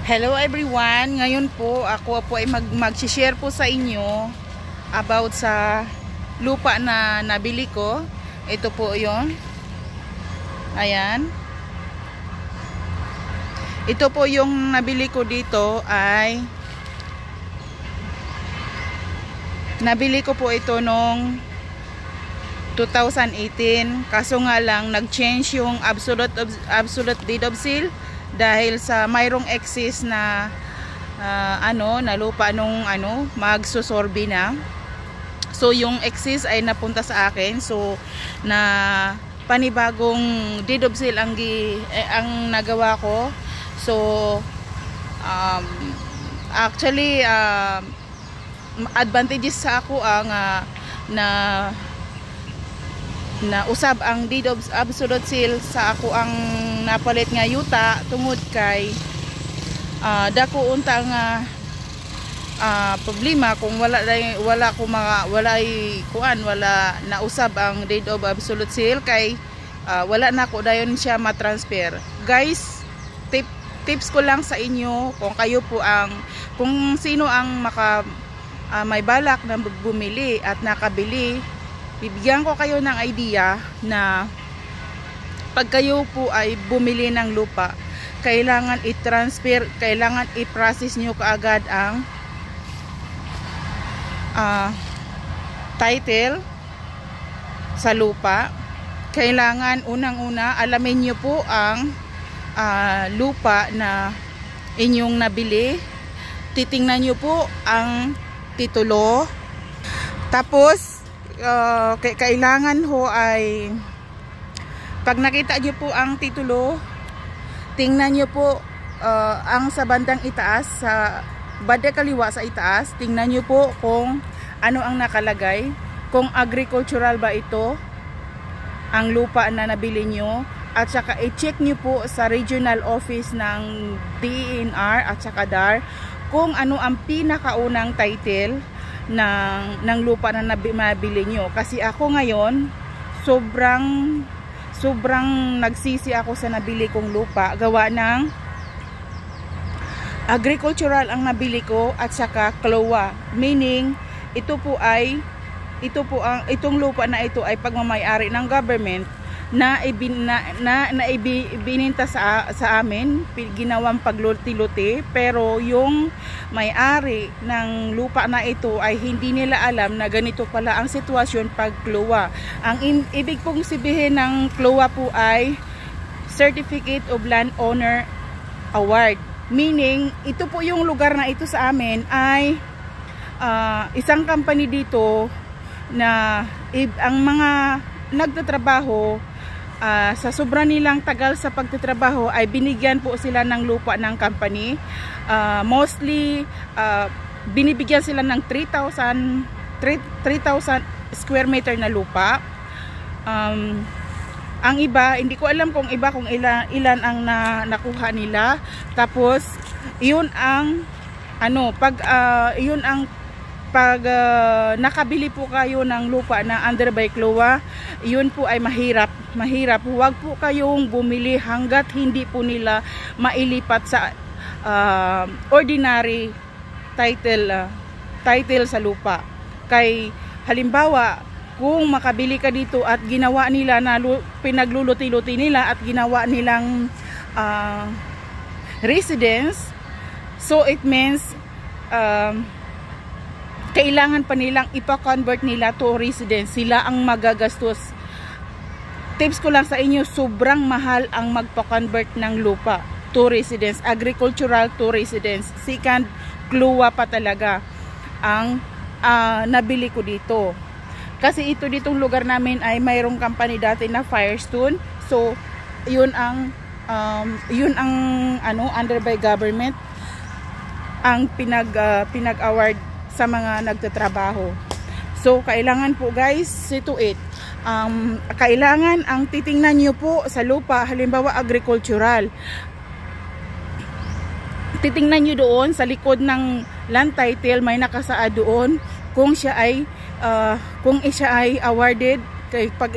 Hello everyone! Ngayon po, ako po ay mag-share po sa inyo about sa lupa na nabili ko. Ito po yon. Ayan. Ito po yung nabili ko dito ay nabili ko po ito nung 2018. Kaso nga lang nag-change yung absolute deed of sale dahil sa mayroong excess na na lupa nung magsusorbi na. So yung excess ay napunta sa akin. So na panibagong deed of sale ang nagawa ko. So actually advantages sa ako ang na usab ang deed of absolute sale sa ako ang napalit nga yuta tungod kay dako unta nga problema kung wala nausab ang deed of absolute sale kay wala na ko dayon siya matransfer. Guys, tips ko lang sa inyo kung sino ang may balak na bumili at nakabili, bibigyan ko kayo ng idea na pag kayo po ay bumili ng lupa, kailangan i-transfer, kailangan i-process nyo kaagad ang title sa lupa. Kailangan unang-una alamin nyo po ang lupa na inyong nabili. Titingnan nyo po ang titulo. Tapos kailangan ho ay pag nakita nyo po ang titulo, tingnan nyo po ang sa bandang itaas, sa banda kaliwa sa itaas, tingnan nyo po kung ano ang nakalagay, kung agricultural ba ito ang lupa na nabili nyo, at saka i-check nyo po sa regional office ng DENR at saka DAR kung ano ang pinakaunang title ng lupa na nabili nyo. Kasi ako ngayon sobrang nagsisi ako sa nabili kong lupa, gawa ng agricultural ang nabili ko at saka CLOA, meaning itong lupa na ito ay pagmamay-ari ng government na ibininta sa amin, ginawang pagluti-luti, pero yung may-ari ng lupa na ito ay hindi nila alam na ganito pala ang sitwasyon pag CLOA. Ang ibig pong sabihin ng CLOA po ay Certificate of Landowner Award, meaning ito po yung lugar na ito sa amin ay isang company dito na ang mga nagtatrabaho sa sobra nilang tagal sa pagtatrabaho ay binigyan po sila ng lupa ng company. Mostly binibigyan sila ng 3,000 square meter na lupa. Ang iba, hindi ko alam kung ilan ang nakuha nila. Tapos yun ang pag nakabili po kayo ng lupa na under by CLOA, yun po ay mahirap. Huwag po kayong bumili hanggat hindi po nila mailipat sa ordinary title sa lupa. Kay halimbawa, kung makabili ka dito at ginawa nila na pinagluluti-luti nila at ginawa nilang residence, so it means kailangan pa nilang ipa-convert nila to residence. Sila ang magagastos. Tips ko lang sa inyo, sobrang mahal ang magpa-convert ng lupa to residence, agricultural to residence. Second, CLOA pa talaga ang nabili ko dito. Kasi ito ditong lugar namin ay mayroong company dati na Firestone. So yun ang under by government ang pinag-award sa mga nagtatrabaho. So kailangan po guys, see to it. Kailangan ang titingnan nyo po sa lupa, halimbawa agricultural, titingnan nyo doon sa likod ng land title, may nakasaad doon kung siya ay awarded. Pag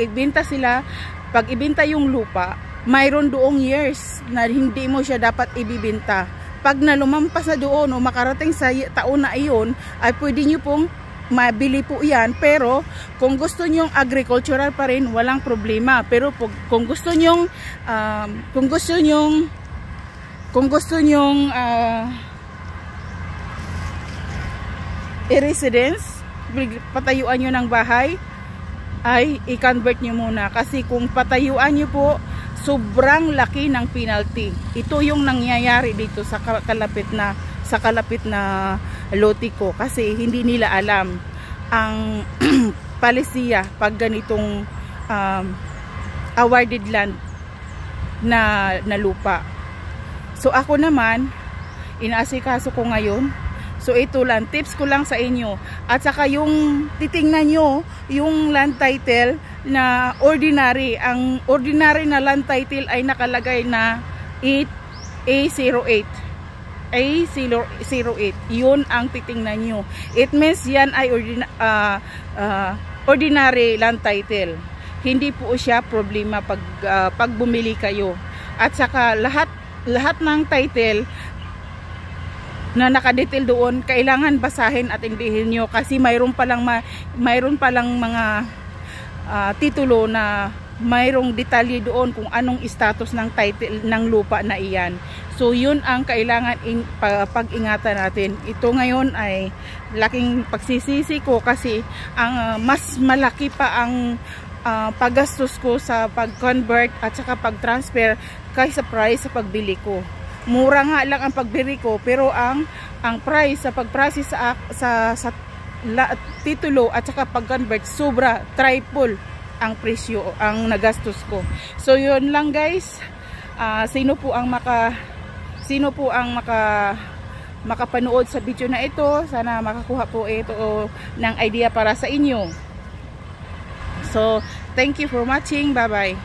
ibenta yung lupa, mayroon doong years na hindi mo siya dapat ibibenta. pag nalumampas na doon o makarating sa taon na iyon, ay pwede nyo pong mabili po yan. Pero kung gusto nyong agricultural pa rin, walang problema. Pero kung gusto nyong i-residence, patayuan nyo ng bahay, ay i-convert nyo muna. Kasi kung patayuan nyo po, sobrang laki ng penalty. Ito yung nangyayari dito sa kalapit na Lotico, kasi hindi nila alam ang palisiya pag ganitong awarded land na lupa. So ako naman, inaasikaso ko ngayon. So ito lang, tips ko lang sa inyo. At saka yung titingnan nyo yung land title na ordinary. Ang ordinary na land title ay nakalagay na A08. A08. Yun ang titingnan nyo. It means yan ay ordinary land title. Hindi po siya problema pag bumili kayo. At saka lahat ng title na nakadetail doon, kailangan basahin at intindihin nyo, kasi mayroon palang mga titulo na mayroong detalye doon kung anong status ng title ng lupa na iyan. So yun ang kailangan pag-ingatan natin. Ito ngayon ay laking pagsisisi ko, kasi ang mas malaki pa ang paggastos ko sa pag-convert at saka pag-transfer kaysa price sa pagbili ko. Mura nga lang ang pagbili ko, pero ang price sa pag-process sa titulo at saka pag-convert, sobra, triple ang presyo ang nagastos ko. So yun lang guys. Sino po ang makapanood sa video na ito, sana makakuha po ito ng idea para sa inyo. So thank you for watching. Bye bye.